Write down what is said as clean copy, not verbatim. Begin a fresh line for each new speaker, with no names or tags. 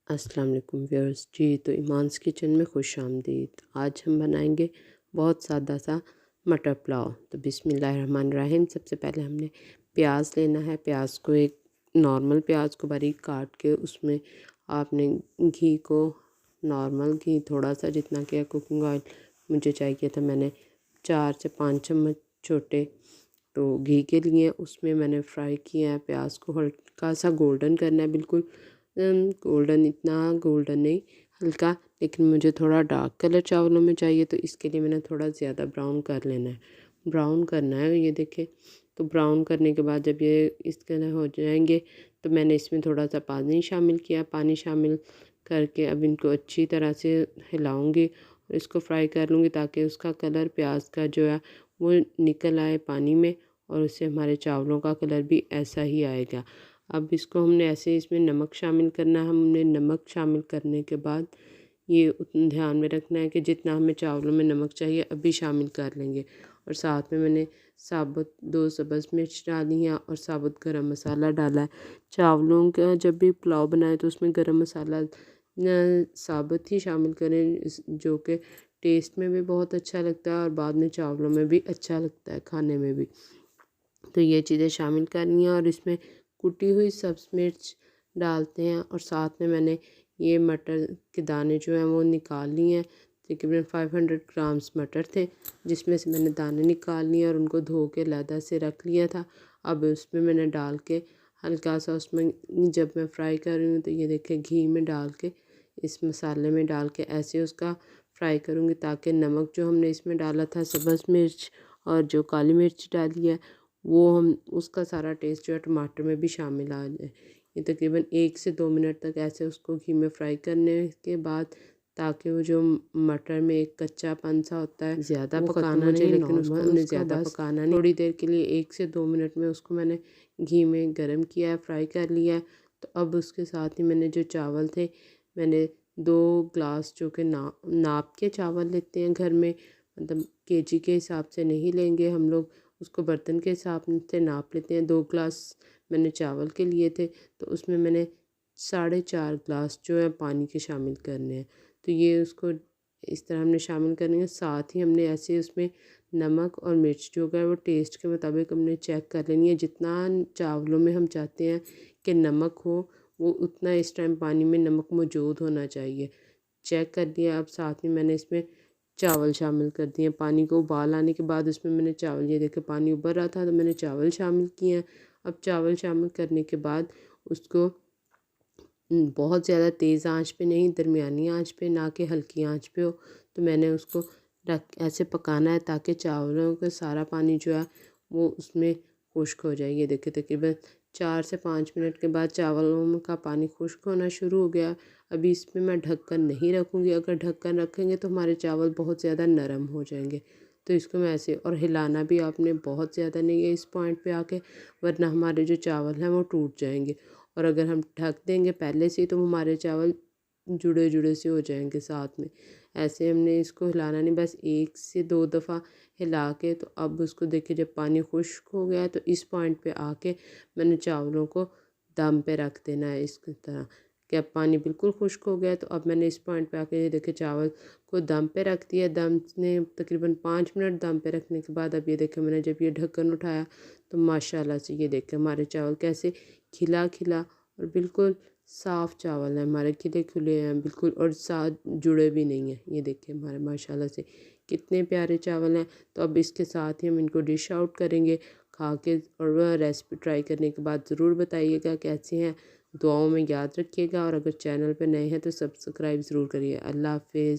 अस्सलाम वालेकुम व्यूअर्स जी। तो ईमान्स किचन में खुश आमदीद। आज हम बनाएंगे बहुत सादा सा मटर पुलाव। तो बिस्मिल्लाहिर्रहमानिर्रहीम। सबसे पहले हमने प्याज लेना है। प्याज को एक नॉर्मल प्याज को बारीक काट के उसमें आपने घी को नॉर्मल घी थोड़ा सा जितना कि कुकिंग ऑयल मुझे चाहिए था, मैंने 4 से 5 चम्मच छोटे तो घी के लिए उसमें मैंने फ्राई किया है। प्याज को हल्का सा गोल्डन करना है, बिल्कुल गोल्डन, इतना गोल्डन नहीं, हल्का। लेकिन मुझे थोड़ा डार्क कलर चावलों में चाहिए, तो इसके लिए मैंने थोड़ा ज़्यादा ब्राउन कर लेना है, ब्राउन करना है। ये देखें, तो ब्राउन करने के बाद जब ये इस तरह हो जाएंगे तो मैंने इसमें थोड़ा सा पानी शामिल किया। पानी शामिल करके अब इनको अच्छी तरह से हिलाऊंगी और इसको फ्राई कर लूँगी ताकि उसका कलर प्याज का जो है वो निकल आए पानी में, और उससे हमारे चावलों का कलर भी ऐसा ही आएगा। अब इसको हमने ऐसे इसमें नमक शामिल करना है। हमने नमक शामिल करने के बाद ये ध्यान में रखना है कि जितना हमें चावलों में नमक चाहिए अभी शामिल कर लेंगे। और साथ में मैंने साबुत 2 सब्ज़ मिर्च डाली हैं और साबुत गरम मसाला डाला है। चावलों का जब भी पुलाव बनाए तो उसमें गरम मसाला साबुत ही शामिल करें, जो कि टेस्ट में भी बहुत अच्छा लगता है और बाद में चावलों में भी अच्छा लगता है खाने में भी। तो ये चीज़ें शामिल करनी है और इसमें कुटी हुई सब्ज़ मिर्च डालते हैं। और साथ में मैंने ये मटर के दाने जो हैं वो निकाल लिए हैं। तकरीबन 500 ग्राम्स मटर थे, जिसमें से मैंने दाने निकाल लिए और उनको धो के अलहदा से रख लिया था। अब उसमें मैंने डाल के हल्का सा उसमें जब मैं फ्राई कर रही हूँ तो ये देखें घी में डाल के इस मसाले में डाल के ऐसे उसका फ्राई करूँगी ताकि नमक जो हमने इसमें डाला था, सब्ज़ मिर्च और जो काली मिर्च डाली है, वो हम उसका सारा टेस्ट जो है टमाटर में भी शामिल आ जाए। ये तकरीबन 1 से 2 मिनट तक ऐसे उसको घी में फ्राई करने के बाद, ताकि वो जो मटर में एक कच्चापन सा होता है, ज़्यादा पकाना नहीं, लेकिन उसको हमने ज़्यादा पकाना नहीं, थोड़ी देर के लिए 1 से 2 मिनट में उसको मैंने घी में गर्म किया है, फ्राई कर लिया है। तो अब उसके साथ ही मैंने जो चावल थे, मैंने 2 ग्लास जो कि नाप के चावल लेते हैं घर में, मतलब केजी के हिसाब से नहीं लेंगे हम लोग, उसको बर्तन के हिसाब से नाप लेते हैं। 2 ग्लास मैंने चावल के लिए थे, तो उसमें मैंने 4.5 ग्लास जो है पानी के शामिल करने हैं। तो ये उसको इस तरह हमने शामिल करने हैं। साथ ही हमने ऐसे उसमें नमक और मिर्च जो है वो टेस्ट के मुताबिक हमने चेक कर लेनी है। जितना चावलों में हम चाहते हैं कि नमक हो, वो उतना इस टाइम पानी में नमक मौजूद होना चाहिए। चेक कर लिया। अब साथ में मैंने इसमें चावल शामिल कर दिए। पानी को उबाल आने के बाद उसमें मैंने चावल, ये देखे पानी उबर रहा था तो मैंने चावल शामिल किए हैं। अब चावल शामिल करने के बाद उसको बहुत ज़्यादा तेज़ आंच पे नहीं, दरमियानी आंच पे, ना कि हल्की आंच पे हो, तो मैंने उसको रख ऐसे पकाना है ताकि चावलों का सारा पानी जो है वो उसमें खुश्क हो जाए। ये देखिए तकरीबन 4 से 5 मिनट के बाद चावलों का पानी खुश्क होना शुरू हो गया। अभी इसमें मैं ढक्कन नहीं रखूँगी, अगर ढक्कन रखेंगे तो हमारे चावल बहुत ज़्यादा नरम हो जाएंगे। तो इसको मैं ऐसे, और हिलाना भी आपने बहुत ज़्यादा नहीं है इस पॉइंट पे आके, वरना हमारे जो चावल हैं वो टूट जाएंगे। और अगर हम ढक देंगे पहले से तो हमारे चावल जुड़े जुड़े से हो जाएंगे साथ में। ऐसे हमने इसको हिलाना नहीं, बस 1 से 2 दफ़ा हिला के। तो अब उसको देखिए जब पानी खुश्क हो गया है तो इस पॉइंट पे आके मैंने चावलों को दम पे रख देना है इस तरह कि अब पानी बिल्कुल खुश्क हो गया है। तो अब मैंने इस पॉइंट पे आके ये देखिए चावल को दम पे रख दिया। दम ने तकरीबन 5 मिनट दम पे रखने के बाद अब ये देखें मैंने जब ये ढक्कन उठाया तो माशाल्लाह से ये देखें हमारे चावल कैसे खिला खिला और बिल्कुल साफ़ चावल हैं हमारे, खिले खुले हैं बिल्कुल, और साथ जुड़े भी नहीं हैं। ये देखिए हमारे माशाल्लाह से कितने प्यारे चावल हैं। तो अब इसके साथ ही हम इनको डिश आउट करेंगे खा के। और वह रेसिपी ट्राई करने के बाद ज़रूर बताइएगा कैसे हैं। दुआओं में याद रखिएगा, और अगर चैनल पर नए हैं तो सब्सक्राइब ज़रूर करिए। अल्लाह हाफ़िज़।